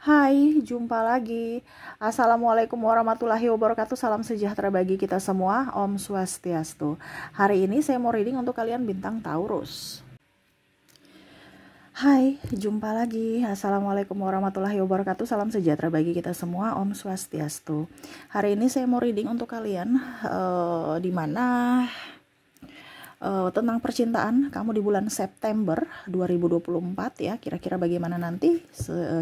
Hai, jumpa lagi. Assalamualaikum warahmatullahi wabarakatuh. Salam sejahtera bagi kita semua. Om Swastiastu. Hari ini saya mau reading untuk kalian bintang Taurus. Hai, jumpa lagi. Assalamualaikum warahmatullahi wabarakatuh. Salam sejahtera bagi kita semua. Om Swastiastu. Hari ini saya mau reading untuk kalian di mana tentang percintaan kamu di bulan September 2024 ya. Kira-kira bagaimana nanti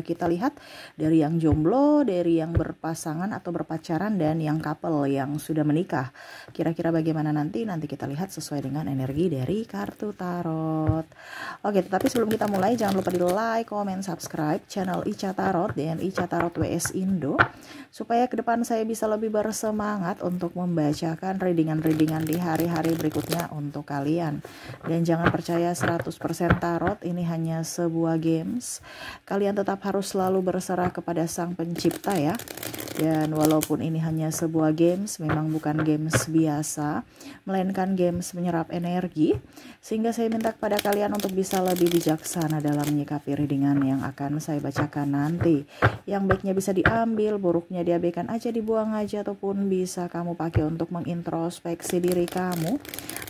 kita lihat dari yang jomblo, dari yang berpasangan atau berpacaran, dan yang couple yang sudah menikah. Kira-kira bagaimana nanti kita lihat sesuai dengan energi dari kartu tarot. Oke, tetapi sebelum kita mulai jangan lupa di like, comment, subscribe channel Ica Tarot dan Ica Tarot WS Indo supaya ke depan saya bisa lebih bersemangat untuk membacakan readingan-readingan di hari-hari berikutnya untuk kalian. Dan jangan percaya 100% tarot ini hanya sebuah games. Kalian tetap harus selalu berserah kepada Sang Pencipta ya. Dan walaupun ini hanya sebuah games, memang bukan games biasa, melainkan games menyerap energi, sehingga saya minta kepada kalian untuk bisa lebih bijaksana dalam menyikapi readingan yang akan saya bacakan nanti. Yang baiknya bisa diambil, buruknya diabaikan aja, dibuang aja, ataupun bisa kamu pakai untuk mengintrospeksi diri kamu,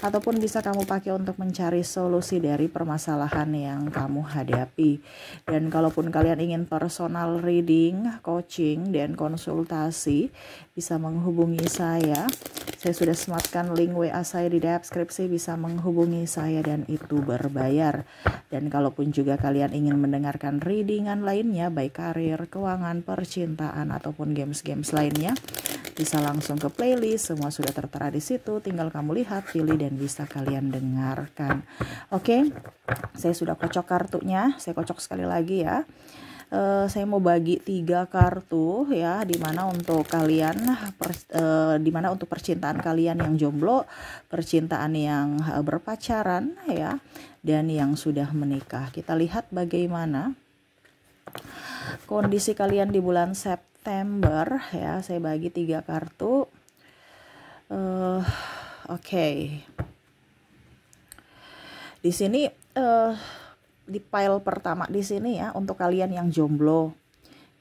ataupun bisa kamu pakai untuk mencari solusi dari permasalahan yang kamu hadapi. Dan kalaupun kalian ingin personal reading, coaching, dan konsultasi, bisa menghubungi saya. Saya sudah sematkan link WA saya di deskripsi, bisa menghubungi saya dan itu berbayar. Dan kalaupun juga kalian ingin mendengarkan readingan lainnya, baik karir, keuangan, percintaan, ataupun games-games lainnya, bisa langsung ke playlist, semua sudah tertera di situ. Tinggal kamu lihat, pilih, dan bisa kalian dengarkan. Oke, saya sudah kocok kartunya. Saya kocok sekali lagi ya. Saya mau bagi 3 kartu ya, dimana untuk kalian dimana untuk percintaan kalian yang jomblo, percintaan yang berpacaran ya, dan yang sudah menikah. Kita lihat bagaimana kondisi kalian di bulan September ya. Saya bagi 3 kartu. Oke. Di sini di pile pertama di sini ya, untuk kalian yang jomblo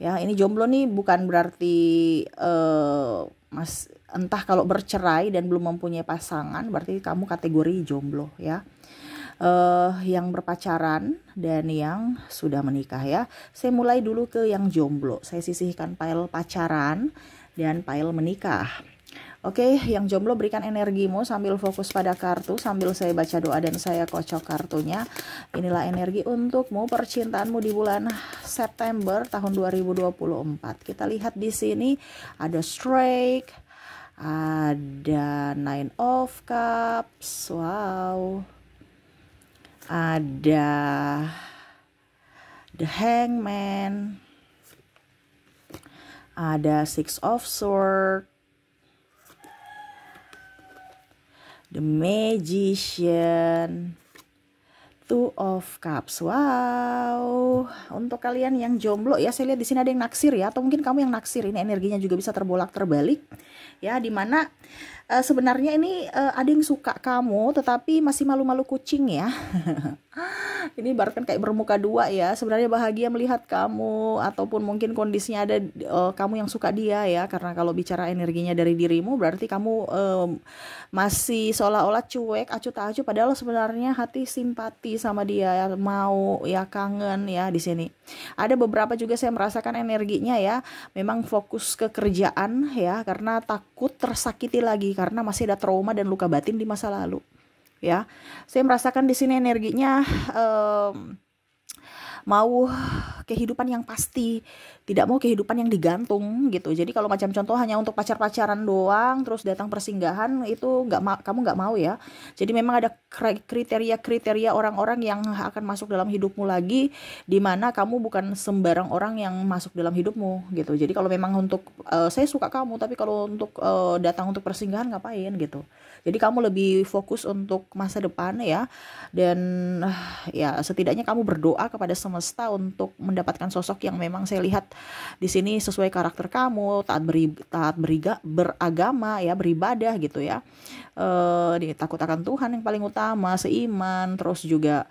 ya. Ini jomblo nih bukan berarti entah kalau bercerai dan belum mempunyai pasangan, berarti kamu kategori jomblo ya. Yang berpacaran dan yang sudah menikah ya. Saya mulai dulu ke yang jomblo. Saya sisihkan pile pacaran dan pile menikah. Oke, yang jomblo berikan energimu sambil fokus pada kartu, sambil saya baca doa dan saya kocok kartunya. Inilah energi untukmu, percintaanmu di bulan September tahun 2024. Kita lihat di sini ada Strike, ada Nine of Cups, wow. Ada The Hangman, ada Six of Swords, The Magician, Two of Cups. Wow, untuk kalian yang jomblo ya, saya lihat di sini ada yang naksir ya, atau mungkin kamu yang naksir. Ini energinya juga bisa terbolak-terbalik ya, dimana sebenarnya ini ada yang suka kamu tetapi masih malu-malu kucing ya. Ini ibaratkan kayak bermuka dua ya. Sebenarnya bahagia melihat kamu, ataupun mungkin kondisinya ada kamu yang suka dia ya. Karena kalau bicara energinya dari dirimu, berarti kamu masih seolah-olah cuek, acuh tak acuh, padahal sebenarnya hati simpati sama dia ya, mau ya, kangen ya. Di sini ada beberapa juga saya merasakan energinya ya, memang fokus ke kerjaan ya, karena takut tersakiti lagi karena masih ada trauma dan luka batin di masa lalu. Ya, saya merasakan di sini energinya mau kehidupan yang pasti, tidak mau kehidupan yang digantung gitu. Jadi kalau macam contoh hanya untuk pacar-pacaran doang, terus datang persinggahan, itu kamu nggak mau ya. Jadi memang ada kriteria-kriteria orang-orang yang akan masuk dalam hidupmu lagi, dimana kamu bukan sembarang orang yang masuk dalam hidupmu gitu. Jadi kalau memang untuk saya suka kamu, tapi kalau untuk datang untuk persinggahan ngapain gitu. Jadi kamu lebih fokus untuk masa depan ya, dan ya setidaknya kamu berdoa kepada semesta untuk mendapatkan sosok yang memang saya lihat di sini sesuai karakter kamu, beragama ya, beribadah gitu ya, takut akan Tuhan yang paling utama, seiman, terus juga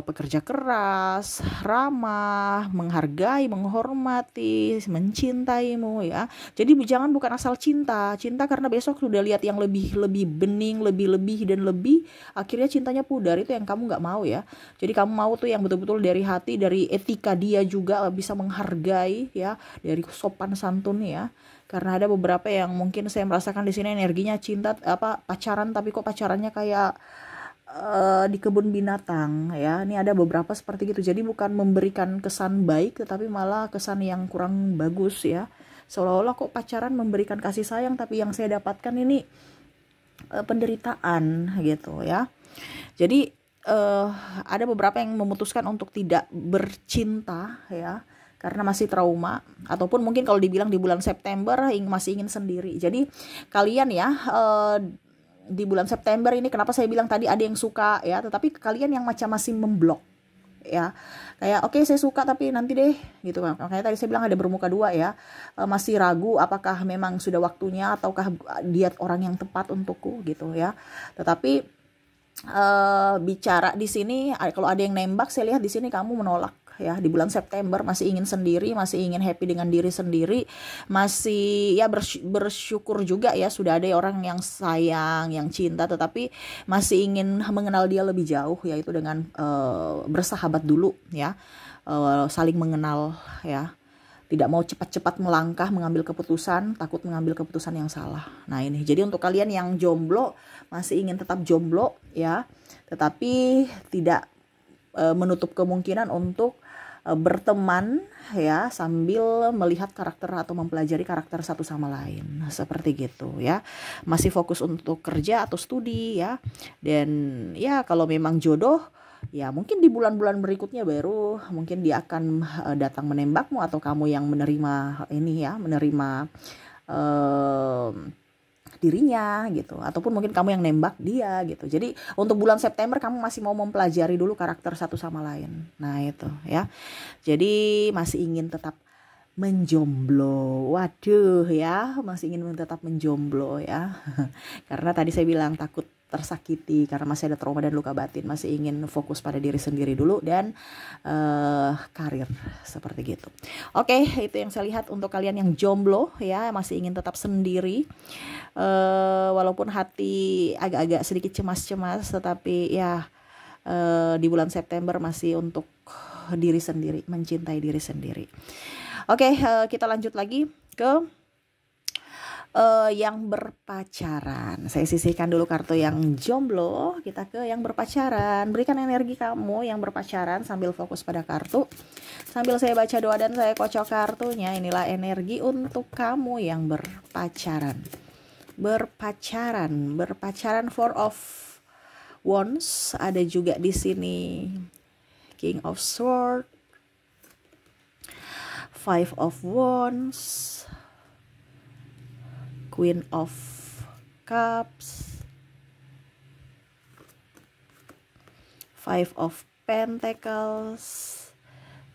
pekerja keras, ramah, menghargai, menghormati, mencintaimu ya. Jadi jangan bukan asal cinta karena besok sudah lihat yang lebih bening, lebih dan lebih, akhirnya cintanya pudar. Itu yang kamu nggak mau ya. Jadi kamu mau tuh yang betul-betul dari hati, dari etika dia juga bisa menghargai ya, dari sopan santun ya. Karena ada beberapa yang mungkin saya merasakan di sini energinya cinta pacaran, tapi kok pacarannya kayak di kebun binatang ya. Ini ada beberapa seperti gitu. Jadi bukan memberikan kesan baik, tetapi malah kesan yang kurang bagus ya. Seolah-olah kok pacaran memberikan kasih sayang, tapi yang saya dapatkan ini penderitaan gitu ya. Jadi ada beberapa yang memutuskan untuk tidak bercinta ya, karena masih trauma, ataupun mungkin kalau dibilang di bulan September masih ingin sendiri. Jadi kalian ya di bulan September ini, kenapa saya bilang tadi ada yang suka ya, tetapi kalian yang macam masih memblok ya, kayak oke, saya suka tapi nanti deh gitu kan. Makanya tadi saya bilang ada bermuka dua ya, masih ragu apakah memang sudah waktunya ataukah dia orang yang tepat untukku gitu ya. Tetapi bicara di sini, kalau ada yang nembak, saya lihat di sini kamu menolak ya. Di bulan September masih ingin sendiri, masih ingin happy dengan diri sendiri, masih ya bersyukur juga ya sudah ada orang yang sayang, yang cinta, tetapi masih ingin mengenal dia lebih jauh, yaitu dengan bersahabat dulu ya, saling mengenal ya. Tidak mau cepat-cepat melangkah mengambil keputusan, takut mengambil keputusan yang salah. Nah ini, jadi untuk kalian yang jomblo, masih ingin tetap jomblo ya, tetapi tidak menutup kemungkinan untuk berteman ya, sambil melihat karakter atau mempelajari karakter satu sama lain, seperti gitu ya. Masih fokus untuk kerja atau studi ya. Dan ya kalau memang jodoh ya, mungkin di bulan-bulan berikutnya baru mungkin dia akan datang menembakmu, atau kamu yang menerima ini ya, menerima dirinya gitu, ataupun mungkin kamu yang nembak dia gitu. Jadi untuk bulan September kamu masih mau mempelajari dulu karakter satu sama lain. Nah itu ya, jadi masih ingin tetap menjomblo. Waduh ya, masih ingin tetap menjomblo ya. Karena tadi saya bilang takut tersakiti karena masih ada trauma dan luka batin, masih ingin fokus pada diri sendiri dulu dan karir, seperti gitu. Oke, itu yang saya lihat untuk kalian yang jomblo ya, masih ingin tetap sendiri, walaupun hati agak-agak sedikit cemas-cemas, tetapi ya di bulan September masih untuk diri sendiri, mencintai diri sendiri. Oke, kita lanjut lagi ke yang berpacaran. Saya sisihkan dulu kartu yang jomblo, kita ke yang berpacaran. Berikan energi kamu yang berpacaran sambil fokus pada kartu, sambil saya baca doa dan saya kocok kartunya. Inilah energi untuk kamu yang berpacaran. Berpacaran, Four of Wands, ada juga di sini King of Swords, Five of Wands, Queen of Cups, Five of Pentacles,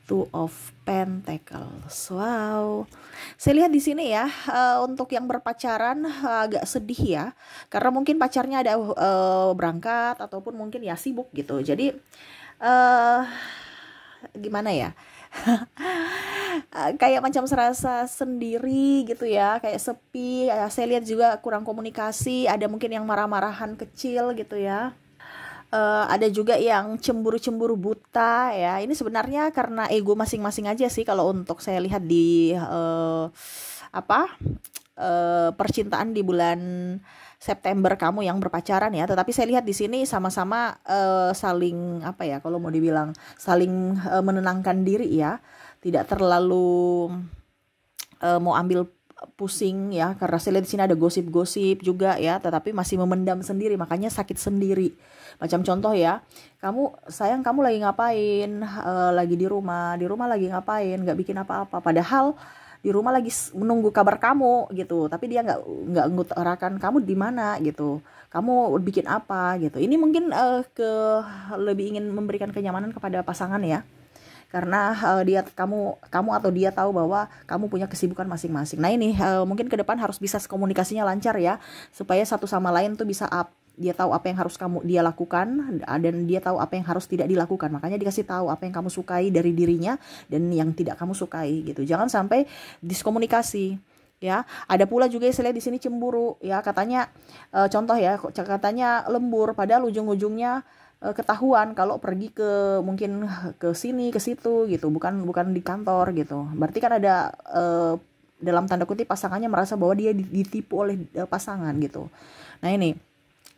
Two of Pentacles. Wow, saya lihat di sini ya, untuk yang berpacaran agak sedih ya, karena mungkin pacarnya ada berangkat ataupun mungkin ya sibuk gitu. Jadi gimana ya? Kayak macam serasa sendiri gitu ya, kayak sepi ya. Saya lihat juga kurang komunikasi, ada mungkin yang marah-marahan kecil gitu ya. Ada juga yang cemburu-cemburu buta ya. Ini sebenarnya karena ego masing-masing aja sih kalau untuk saya lihat di percintaan di bulan September kamu yang berpacaran ya. Tetapi saya lihat di sini sama-sama saling kalau mau dibilang saling menenangkan diri ya. Tidak terlalu mau ambil pusing ya, karena saya lihat di sini ada gosip-gosip juga ya, tetapi masih memendam sendiri, makanya sakit sendiri. Macam contoh ya, kamu lagi ngapain, lagi di rumah lagi ngapain, nggak bikin apa-apa, padahal di rumah lagi menunggu kabar kamu gitu, tapi dia nggak ngutarakan kamu di mana gitu, kamu bikin apa gitu. Ini mungkin lebih ingin memberikan kenyamanan kepada pasangan ya, karena kamu atau dia tahu bahwa kamu punya kesibukan masing-masing. Nah ini mungkin ke depan harus bisa komunikasinya lancar ya, supaya satu sama lain tuh bisa dia tahu apa yang harus dia lakukan, dan dia tahu apa yang harus tidak dilakukan. Makanya dikasih tahu apa yang kamu sukai dari dirinya dan yang tidak kamu sukai gitu. Jangan sampai diskomunikasi. Ya, ada pula juga yang saya lihat di sini cemburu ya, katanya contoh ya, katanya lembur, padahal ujung-ujungnya ketahuan kalau pergi ke mungkin ke sini ke situ gitu, bukan di kantor gitu. Berarti kan ada dalam tanda kutip pasangannya merasa bahwa dia ditipu oleh pasangan gitu. Nah ini,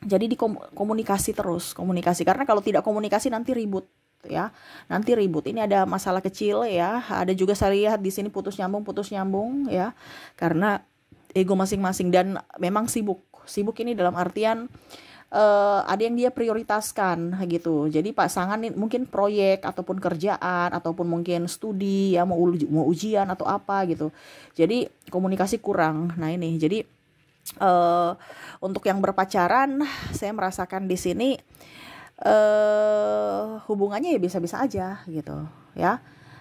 jadi komunikasi terus, komunikasi, karena kalau tidak komunikasi nanti ribut ya, nanti ribut. Ini ada masalah kecil ya, ada juga saya lihat di sini putus nyambung ya, karena ego masing-masing dan memang sibuk ini dalam artian ada yang dia prioritaskan gitu. Jadi pasangan mungkin proyek ataupun kerjaan ataupun mungkin studi ya, mau ujian atau apa gitu. Jadi komunikasi kurang. Nah ini, jadi untuk yang berpacaran saya merasakan di sini hubungannya ya bisa-bisa aja gitu ya.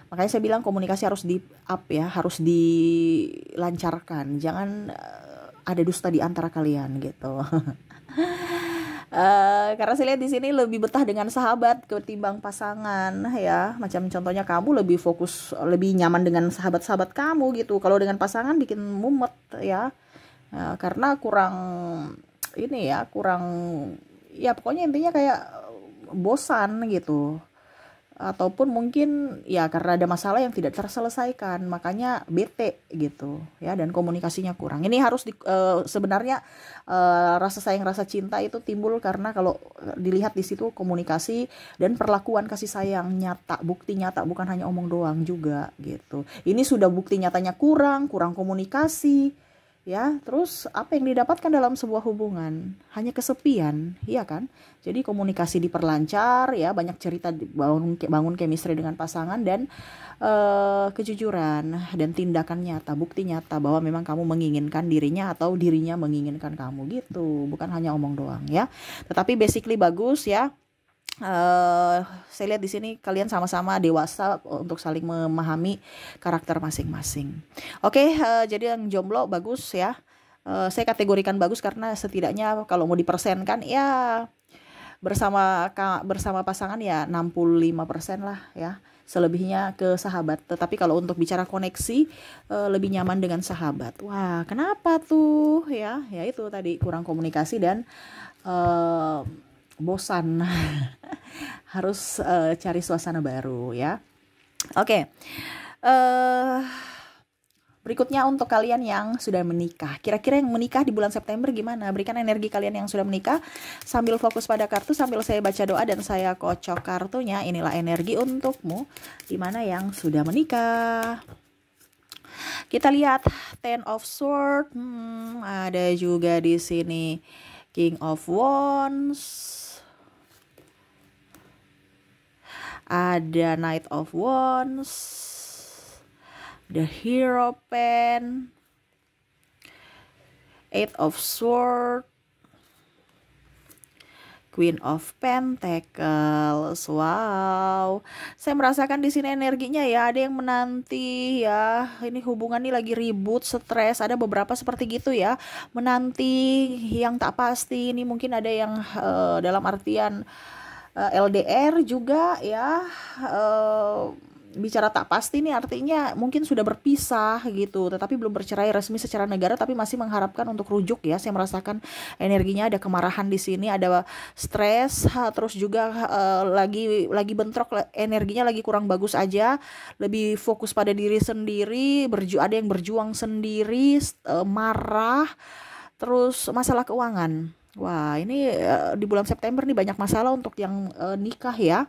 Makanya saya bilang komunikasi harus di up ya, harus dilancarkan. Jangan ada dusta di antara kalian gitu. Karena saya lihat di sini lebih betah dengan sahabat ketimbang pasangan ya. Macam contohnya kamu lebih fokus, lebih nyaman dengan sahabat-sahabat kamu gitu. Kalau dengan pasangan bikin mumet ya. Karena kurang ini ya, kurang ya, pokoknya intinya kayak bosan gitu, ataupun mungkin ya karena ada masalah yang tidak terselesaikan, makanya bete gitu ya, dan komunikasinya kurang. Ini harus sebenarnya rasa sayang, rasa cinta itu timbul karena kalau dilihat di situ komunikasi dan perlakuan kasih sayang nyata, bukti nyata, bukan hanya omong doang juga gitu. Ini sudah bukti nyatanya kurang komunikasi ya, terus apa yang didapatkan dalam sebuah hubungan? Hanya kesepian, iya kan? Jadi komunikasi diperlancar ya, banyak cerita, bangun chemistry dengan pasangan, dan kejujuran dan tindakan nyata, bukti nyata bahwa memang kamu menginginkan dirinya atau dirinya menginginkan kamu gitu, bukan hanya omong doang ya. Tetapi basically bagus ya. Saya lihat di sini kalian sama-sama dewasa untuk saling memahami karakter masing-masing. Oke, jadi yang jomblo bagus ya. Saya kategorikan bagus karena setidaknya kalau mau dipersenkan ya bersama pasangan ya 65% lah ya. Selebihnya ke sahabat. Tetapi kalau untuk bicara koneksi lebih nyaman dengan sahabat. Wah, kenapa tuh ya? Ya itu tadi, kurang komunikasi dan bosan. Harus cari suasana baru ya. Oke. Berikutnya untuk kalian yang sudah menikah. Kira-kira yang menikah di bulan September gimana? Berikan energi kalian yang sudah menikah sambil fokus pada kartu, sambil saya baca doa dan saya kocok kartunya. Inilah energi untukmu di mana yang sudah menikah. Kita lihat Ten of Swords. Ada juga di sini King of Wands. Ada Knight of Wands, the Hierophant, Eight of Swords, Queen of Pentacles. Wow, saya merasakan di sini energinya ya. Ada yang menanti ya. Ini hubungan ini lagi ribut, stres. Ada beberapa seperti gitu ya. Menanti yang tak pasti. Ini mungkin ada yang dalam artian LDR juga ya, bicara tak pasti nih artinya mungkin sudah berpisah gitu, tetapi belum bercerai resmi secara negara, tapi masih mengharapkan untuk rujuk ya. Saya merasakan energinya ada kemarahan di sini, ada stres, terus juga lagi bentrok, energinya lagi kurang bagus aja, lebih fokus pada diri sendiri, ada yang berjuang sendiri, marah, terus masalah keuangan. Wah, ini di bulan September nih banyak masalah untuk yang nikah ya.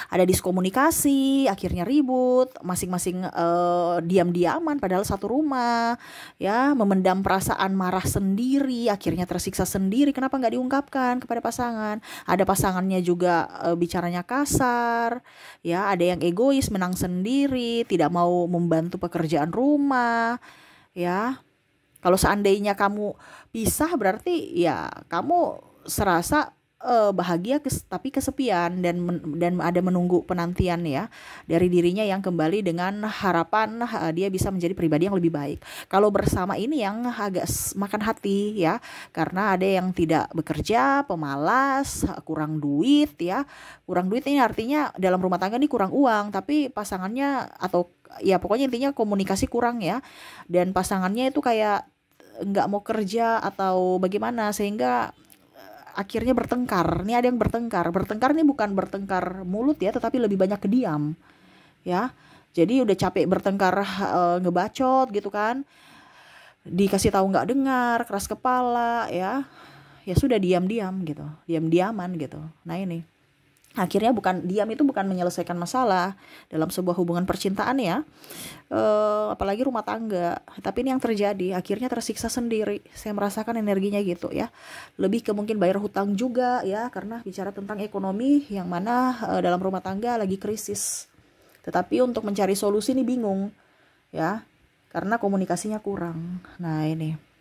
Ada diskomunikasi, akhirnya ribut, masing-masing diam-diaman padahal satu rumah ya, memendam perasaan marah sendiri, akhirnya tersiksa sendiri. Kenapa nggak diungkapkan kepada pasangan? Ada pasangannya juga bicaranya kasar ya, ada yang egois, menang sendiri, tidak mau membantu pekerjaan rumah ya. Kalau seandainya kamu pisah berarti ya kamu serasa bahagia tapi kesepian dan ada menunggu penantian ya dari dirinya yang kembali dengan harapan dia bisa menjadi pribadi yang lebih baik. Kalau bersama ini yang agak makan hati ya, karena ada yang tidak bekerja, pemalas, kurang duit ya. Kurang duit ini artinya dalam rumah tangga ini kurang uang, tapi pasangannya atau ya pokoknya intinya komunikasi kurang ya, dan pasangannya itu kayak nggak mau kerja atau bagaimana sehingga akhirnya bertengkar. Ini ada yang bertengkar. Bertengkar ini bukan bertengkar mulut ya, tetapi lebih banyak ke diam ya. Jadi udah capek bertengkar ngebacot gitu kan. Dikasih tahu nggak dengar, keras kepala ya. Ya sudah diam-diam gitu. Diam-diaman gitu. Nah ini. Akhirnya itu bukan menyelesaikan masalah dalam sebuah hubungan percintaan ya, apalagi rumah tangga. Tapi ini yang terjadi, akhirnya tersiksa sendiri. Saya merasakan energinya gitu ya. Lebih ke mungkin bayar hutang juga ya, karena bicara tentang ekonomi yang mana dalam rumah tangga lagi krisis. Tetapi untuk mencari solusi ini bingung ya, karena komunikasinya kurang. Nah ini.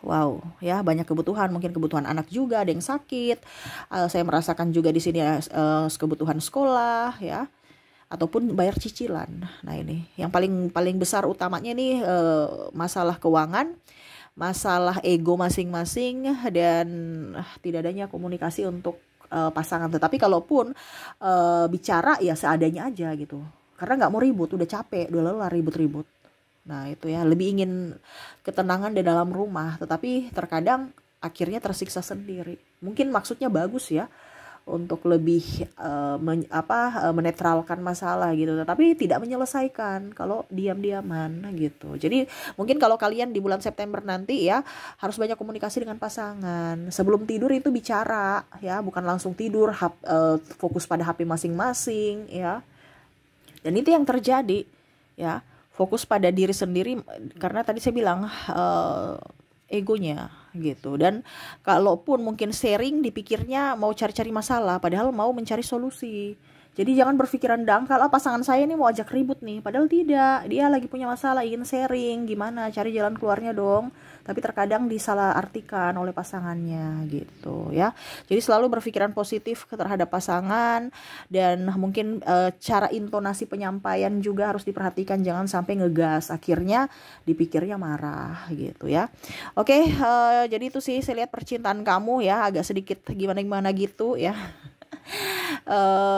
Wow, ya banyak kebutuhan, mungkin kebutuhan anak juga, ada yang sakit. Saya merasakan juga di sini kebutuhan sekolah, ya, ataupun bayar cicilan. Nah ini, yang paling besar utamanya nih masalah keuangan, masalah ego masing-masing, dan tidak adanya komunikasi untuk pasangan. Tetapi kalaupun bicara ya seadanya aja gitu, karena nggak mau ribut, udah capek, udah lelah ribut-ribut. Nah itu ya, lebih ingin ketenangan di dalam rumah, tetapi terkadang akhirnya tersiksa sendiri. Mungkin maksudnya bagus ya, untuk lebih menetralkan masalah gitu, tetapi tidak menyelesaikan kalau diam-diaman gitu. Jadi mungkin kalau kalian di bulan September nanti ya, harus banyak komunikasi dengan pasangan. Sebelum tidur itu bicara ya, bukan langsung tidur fokus pada HP masing-masing ya. Dan itu yang terjadi ya. Fokus pada diri sendiri, karena tadi saya bilang egonya gitu. Dan kalaupun mungkin sharing, dipikirnya mau cari-cari masalah, padahal mau mencari solusi. Jadi jangan berpikiran dangkal, pasangan saya ini mau ajak ribut nih, padahal tidak, dia lagi punya masalah, ingin sharing, gimana cari jalan keluarnya dong. Tapi terkadang disalahartikan oleh pasangannya gitu ya. Jadi selalu berpikiran positif terhadap pasangan, dan mungkin cara intonasi penyampaian juga harus diperhatikan, jangan sampai ngegas, akhirnya dipikirnya marah gitu ya. Oke, jadi itu sih saya lihat percintaan kamu ya, agak sedikit gimana-gimana gitu ya.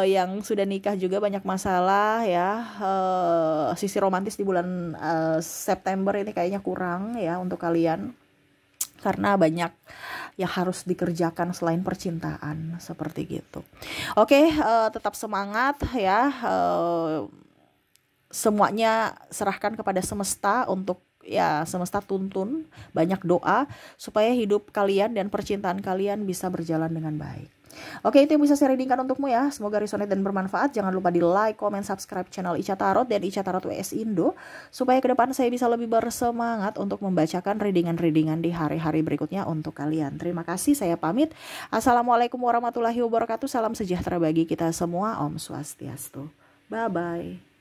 Yang sudah nikah juga banyak masalah ya. Sisi romantis di bulan September ini kayaknya kurang ya untuk kalian, karena banyak yang harus dikerjakan selain percintaan seperti gitu. Oke, tetap semangat ya. Semuanya serahkan kepada semesta, untuk ya semesta tuntun, banyak doa supaya hidup kalian dan percintaan kalian bisa berjalan dengan baik. Oke, itu yang bisa saya readingkan untukmu ya. Semoga resonate dan bermanfaat. Jangan lupa di like, comment, subscribe channel Ica Tarot dan Ica Tarot WS Indo, supaya ke depan saya bisa lebih bersemangat untuk membacakan readingan-readingan di hari-hari berikutnya untuk kalian. Terima kasih, saya pamit. Assalamualaikum warahmatullahi wabarakatuh. Salam sejahtera bagi kita semua. Om Swastiastu. Bye-bye.